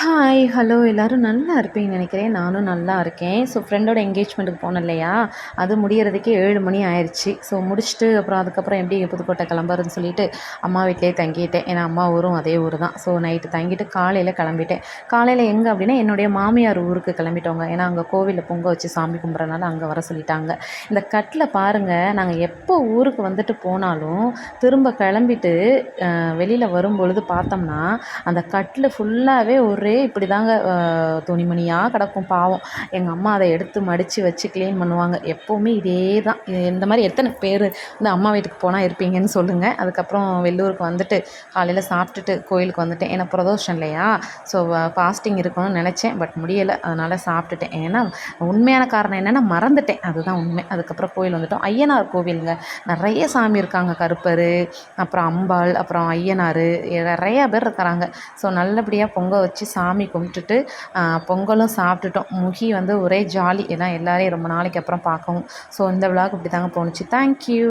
Hi, hello எல்லோரும் நல்லா இருப்பீங்கன்னு நினைக்கிறேன். நானும் நல்லா இருக்கேன். ஸோ ஃப்ரெண்டோட என்கேஜ்மெண்ட்டுக்கு போனேன் இல்லையா, அது முடியறதுக்கே 7 மணி ஆயிடுச்சு. ஸோ முடிச்சுட்டு அப்புறம் அதுக்கப்புறம் எப்படி புதுக்கோட்டை கிளம்புறதுன்னு சொல்லிட்டு அம்மா வீட்டிலேயே தங்கிட்டேன். ஏன்னா அம்மா ஊரும் அதே ஊர் தான். ஸோ நைட்டு தங்கிட்டு காலையில் கிளம்பிட்டேன். காலையில் எங்கே அப்படின்னா என்னுடைய மாமியார் ஊருக்கு கிளம்பிட்டோங்க. ஏன்னா அங்கே கோவிலில் பொங்க வச்சு சாமி கும்பிட்றனால அங்கே வர சொல்லிட்டாங்க. இந்த கட்டில் பாருங்கள், நாங்கள் எப்போ ஊருக்கு வந்துட்டு போனாலும் திரும்ப கிளம்பிட்டு வெளியில் வரும்பொழுது பார்த்தோம்னா அந்த கட்டில் ஃபுல்லாகவே ஒரே இப்படி தாங்க துணிமணியாக கிடக்கும் பாவம். எங்கள் அம்மா அதை எடுத்து மடித்து வச்சு க்ளீன் பண்ணுவாங்க. எப்போவுமே இதே தான். இந்த மாதிரி எத்தனை பேர் இந்த அம்மா வீட்டுக்கு போனால் இருப்பீங்கன்னு சொல்லுங்கள். அதுக்கப்புறம் வெள்ளூருக்கு வந்துட்டு காலையில் சாப்பிட்டுட்டு கோயிலுக்கு வந்துட்டேன். ஏன்னா பிரதோஷம் இல்லையா, ஸோ ஃபாஸ்டிங் இருக்கணும்னு நினச்சேன், பட் முடியலை. அதனால் சாப்பிட்டுட்டேன். ஏன்னா உண்மையான காரணம் என்னென்னா மறந்துட்டேன், அதுதான் உண்மை. அதுக்கப்புறம் கோயில் வந்துட்டோம். ஐயனார் கோவிலுங்க, நிறைய சாமி இருக்காங்க. கருப்பர், அப்புறம் அம்பாள், அப்புறம் ஐயனார், நிறையா பேர் இருக்கிறாங்க. ஸோ நல்லபடியாக பொங்க வச்சு சாமி கும்பிட்டுட்டு பொங்கலும் சாப்பிட்டுட்டோம். ஒரே ஜாலி. ஏன்னா எல்லோரையும் ரொம்ப நாளைக்கு அப்புறம் பார்க்கவும். ஸோ இந்த விழாவுக்கு இப்படி தாங்க போணுச்சு. தேங்க்யூ.